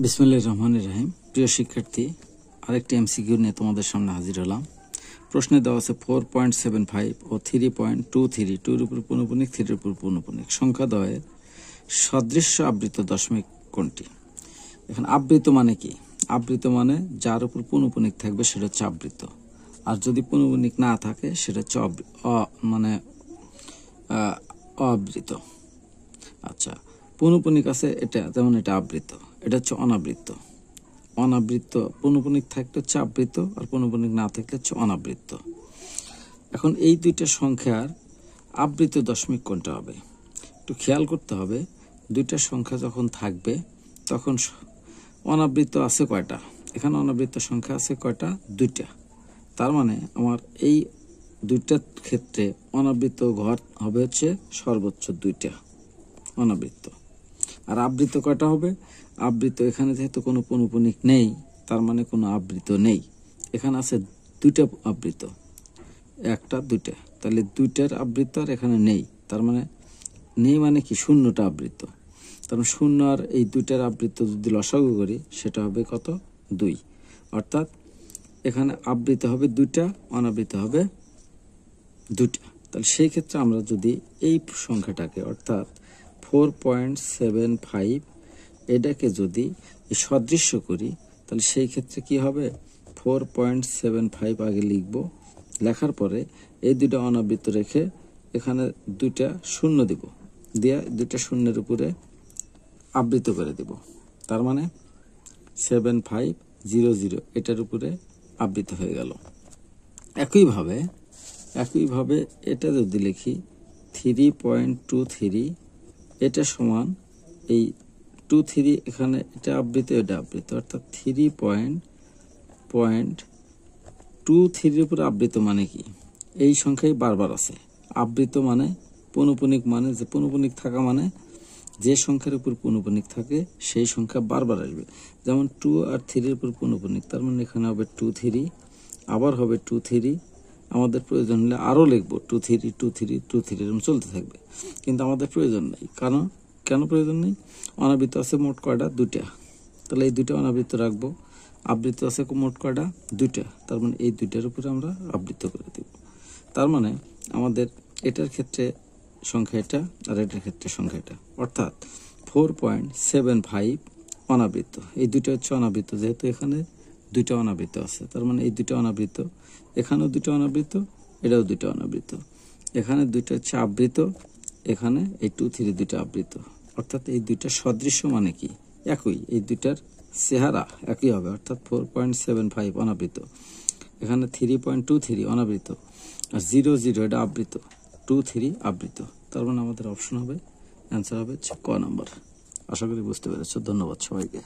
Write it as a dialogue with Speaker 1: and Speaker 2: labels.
Speaker 1: বিসমিল্লাহির রহমানির রহিম। প্রিয় শিক্ষার্থী, আরেকটি এমসিকিউ নিয়ে তোমাদের সামনে হাজির হলাম। প্রশ্নে দেওয়া আছে 4.75 ও 3.23, 2 এর উপর পৌনঃপুনিক, 3 এর উপর পৌনঃপুনিক সংখ্যা দ্বয়ের সদৃশ্য আবৃত দশমিক কোনটি? এখন আবৃত মানে কি? আবৃত মানে যার উপর পৌনঃপুনিক থাকবে সেটা হচ্ছে আবৃত, আর যদি পৌনঃপুনিক না থাকে সেটা হচ্ছে অবৃত। আচ্ছা, পৌনঃপুনিক আছে এটা, যেমন এটা আবৃত, এটা হচ্ছে অনাবৃত। অনাবৃত পৌনঃপুনিক থাকলে হচ্ছে আবৃত, আর পৌনঃপুনিক না থাকলে হচ্ছে অনাবৃত। এখন এই দুইটা সংখ্যার আবৃত দশমিক কোনটা হবে একটু খেয়াল করতে হবে। দুইটা সংখ্যা যখন থাকবে তখন অনাবৃত আছে কয়টা? এখানে অনাবৃত সংখ্যা আছে কয়টা? দুইটা। তার মানে আমার এই দুইটার ক্ষেত্রে অনাবৃত ঘর হবে হচ্ছে সর্বোচ্চ দুইটা অনাবৃত। আর আবৃত কয়টা হবে? আবৃত এখানে যেহেতু কোনো পৌনঃপুনিক নেই, তার মানে কোনো আবৃত নেই। এখানে আছে দুইটা আবৃত, একটা দুইটা, তাহলে দুইটার আবৃত আর এখানে নেই। তার মানে নেই মানে কি? শূন্যটা আবৃত। তার মানে শূন্য আর এই দুইটার আবৃত যদি লসাগু করি সেটা হবে কত? 2। অর্থাৎ এখানে আবৃত হবে দুইটা, অনাবৃত হবে দুইটা। তাহলে সেই ক্ষেত্রে আমরা যদি এই সংখ্যাটাকে অর্থাৎ 4.75 এটাকে যদি সদৃশ্য করি তাহলে সেই ক্ষেত্রে কি হবে? 4.75 আগে লিখব, লেখার পরে এই দুইটা অনাবৃত রেখে এখানে দুইটা শূন্য দিব, দিয়ে দুইটা শূন্যের উপরে আবৃত করে দিব। তার মানে 7500 এটার উপরে আবৃত হয়ে গেল। একইভাবে এটা যদি লিখি 3.23, এটা সমান এই 23, এখানে এটা আবৃত, এটা আবৃত, অর্থাৎ 3.23 উপরে আবৃত মানে কি? এই সংখ্যাই বারবার আছে। আবৃত মানে পৌনঃপুনিক, মানে যে পৌনঃপুনিক থাকা মানে যে সংখ্যার উপর পৌনঃপুনিক থাকে সেই সংখ্যা বারবার আসবে। যেমন 2 আর 3 এর উপর পৌনঃপুনিক, তার মানে এখানে হবে 23, আবার হবে 23, আমাদের প্রয়োজন হলে আরও লিখবো 23 এরকম চলতে থাকবে, কিন্তু আমাদের প্রয়োজন নেই। কেন প্রয়োজন নেই? অনাবৃত আছে মোট কয়টা? দুইটা। তাহলে এই দুইটা অনাবৃত রাখবো। আবৃত আছে মোট কয়টা? দুইটা। তার মানে এই দুইটার উপরে আমরা আবৃত করে দেব। তার মানে আমাদের এটার ক্ষেত্রে সংখ্যা এটা, আর এটার ক্ষেত্রে সংখ্যা এটা। অর্থাৎ 4.75 অনাবৃত, এই দুইটা হচ্ছে অনাবৃত। যেহেতু এখানে দুইটা অনাবৃত আছে, তার মানে এই দুইটা অনাবৃত, এখানেও দুইটা অনাবৃত, এটাও দুইটা অনাবৃত। এখানে দুইটা হচ্ছে আবৃত, এখানে এই 2-3 দুইটা আবৃত। অর্থাৎ এই দুইটা সদৃশ্য মানে কি? একই, এই দুইটার চেহারা একই হবে। অর্থাৎ 4.75 অনাবৃত, এখানে 3.23 অনাবৃত, আর 00 এটা আবৃত, 23 আবৃত। তার মানে আমাদের অপশন হবে, অ্যান্সার হবে ক নাম্বার। আশা করি বুঝতে পেরেছ। ধন্যবাদ সবাইকে।